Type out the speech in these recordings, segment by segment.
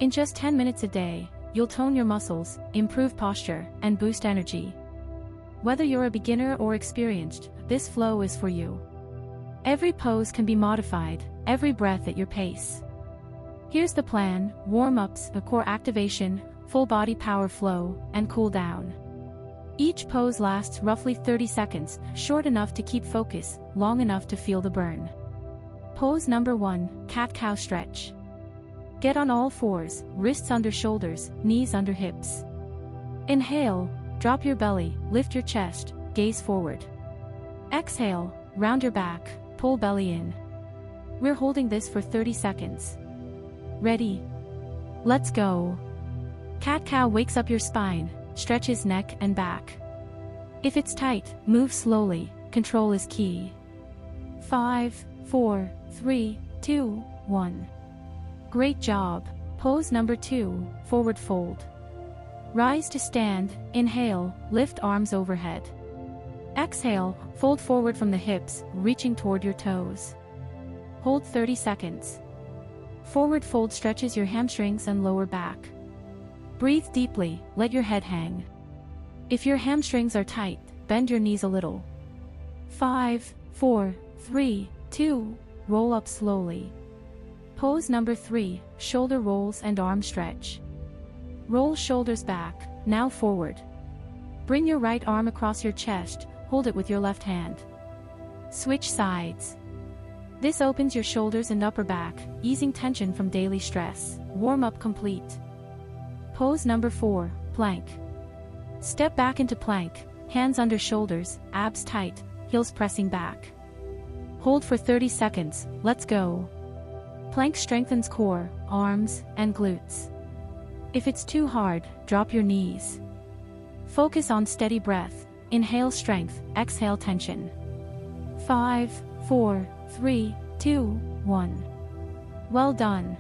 In just 10 minutes a day, you'll tone your muscles, improve posture, and boost energy. Whether you're a beginner or experienced, this flow is for you. Every pose can be modified, every breath at your pace. Here's the plan: warm-ups, a core activation, full body power flow, and cool down. Each pose lasts roughly 30 seconds, short enough to keep focus, long enough to feel the burn. Pose number 1, cat-cow stretch. Get on all fours, wrists under shoulders, knees under hips. Inhale, drop your belly, lift your chest, gaze forward. Exhale, round your back, pull belly in. We're holding this for 30 seconds. Ready? Let's go. Cat-cow wakes up your spine, stretches neck and back. If it's tight, move slowly, control is key. 5, 4, 3, 2, 1. Great job. Pose number 2, forward fold. Rise to stand, inhale, lift arms overhead. Exhale, fold forward from the hips, reaching toward your toes. Hold 30 seconds. Forward fold stretches your hamstrings and lower back. Breathe deeply, let your head hang. If your hamstrings are tight, bend your knees a little. 5, 4, 3, 2, roll up slowly. Pose number 3, shoulder rolls and arm stretch. Roll shoulders back, now forward. Bring your right arm across your chest, hold it with your left hand. Switch sides. This opens your shoulders and upper back, easing tension from daily stress. Warm-up complete. Pose number 4, plank. Step back into plank, hands under shoulders, abs tight, heels pressing back. Hold for 30 seconds, let's go. Plank strengthens core, arms, and glutes. If it's too hard, drop your knees. Focus on steady breath, inhale strength, exhale tension. 5, 4, 3, 2, 1. Well done.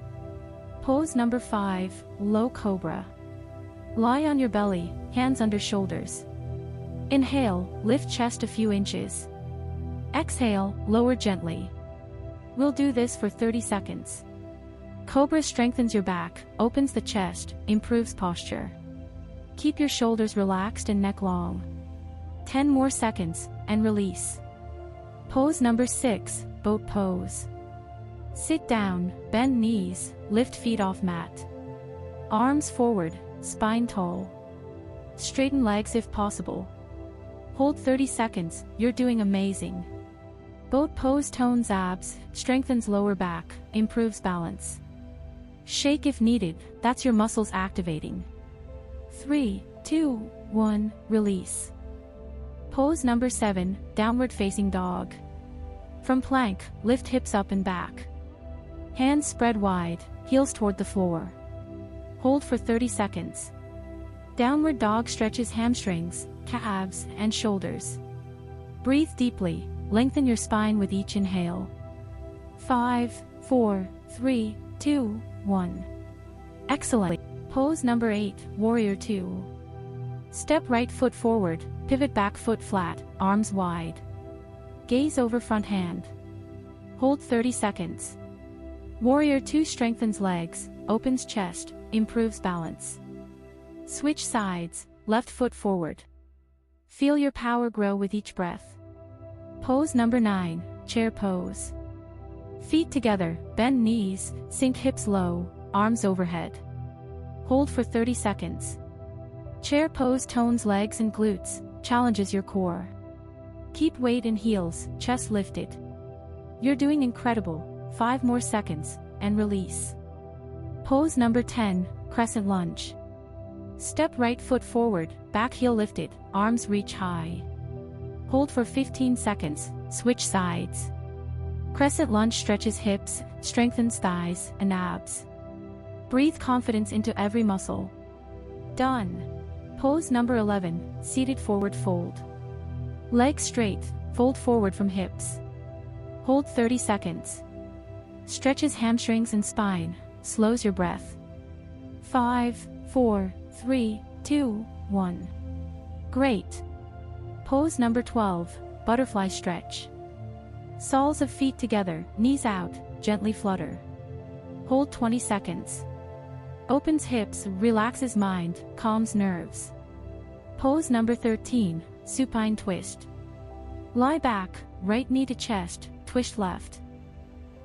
Pose number 5, low cobra. Lie on your belly, hands under shoulders. Inhale, lift chest a few inches. Exhale, lower gently. We'll do this for 30 seconds. Cobra strengthens your back, opens the chest, improves posture. Keep your shoulders relaxed and neck long. 10 more seconds, and release. Pose number 6, boat pose. Sit down, bend knees, lift feet off mat. Arms forward, spine tall. Straighten legs if possible. Hold 30 seconds, you're doing amazing. Boat pose tones abs, strengthens lower back, improves balance. Shake if needed, that's your muscles activating. 3, 2, 1, release. Pose number 7, downward facing dog. From plank, lift hips up and back. Hands spread wide, heels toward the floor. Hold for 30 seconds. Downward dog stretches hamstrings, calves, and shoulders. Breathe deeply, lengthen your spine with each inhale. 5, 4, 3, 2, 1. Excellent. Pose number 8, warrior 2. Step right foot forward, pivot back foot flat, arms wide. Gaze over front hand. Hold 30 seconds. Warrior 2 strengthens legs, opens chest, improves balance. Switch sides, left foot forward. Feel your power grow with each breath. Pose number 9, chair pose. Feet together, bend knees, sink hips low, arms overhead. Hold for 30 seconds. Chair pose tones legs and glutes, challenges your core. Keep weight in heels, chest lifted. You're doing incredible. 5 more seconds, and release. Pose number 10, crescent lunge. Step right foot forward, back heel lifted, arms reach high. Hold for 15 seconds, switch sides. Crescent lunge stretches hips, strengthens thighs and abs. Breathe confidence into every muscle. Done. Pose number 11, seated forward fold. Legs straight, fold forward from hips. Hold 30 seconds. Stretches hamstrings and spine, slows your breath. 5, 4, 3, 2, 1. Great. Pose number 12, butterfly stretch. Soles of feet together, knees out, gently flutter. Hold 20 seconds. Opens hips, relaxes mind, calms nerves. Pose number 13, Supine Twist. Lie back, right knee to chest, twist left.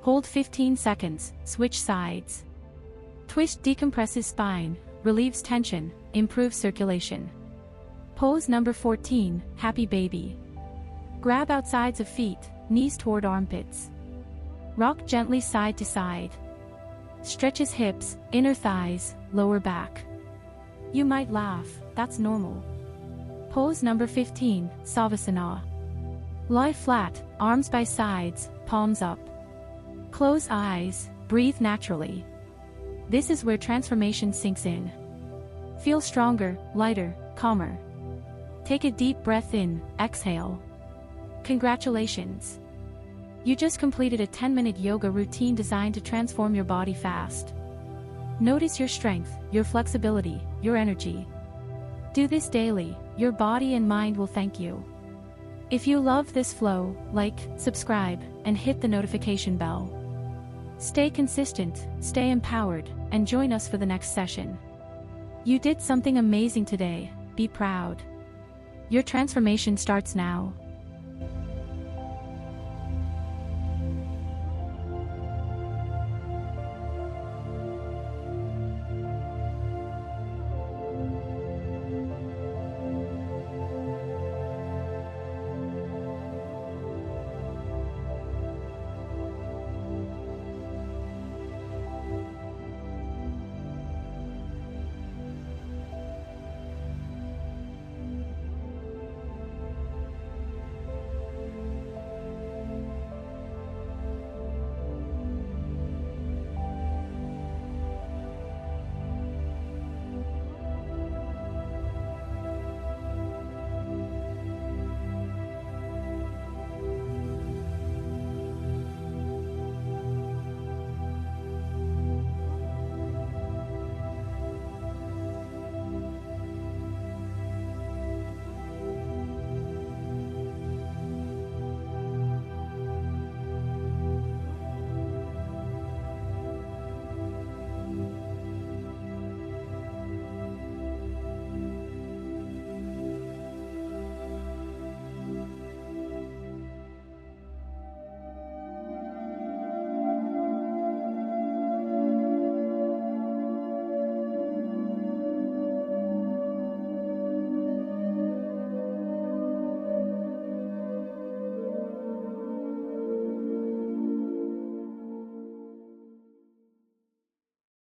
Hold 15 seconds, switch sides. Twist decompresses spine, relieves tension, improves circulation. Pose number 14, Happy Baby. Grab outsides of feet, knees toward armpits. Rock gently side to side. Stretches hips, inner thighs, lower back. You might laugh, that's normal. Pose number 15, Savasana. Lie flat, arms by sides, palms up. Close eyes, breathe naturally. This is where transformation sinks in. Feel stronger, lighter, calmer. Take a deep breath in, exhale. Congratulations! You just completed a 10-minute yoga routine designed to transform your body fast. Notice your strength, your flexibility, your energy. Do this daily, your body and mind will thank you. If you love this flow, like, subscribe, and hit the notification bell. Stay consistent, stay empowered, and join us for the next session. You did something amazing today, be proud. Your transformation starts now.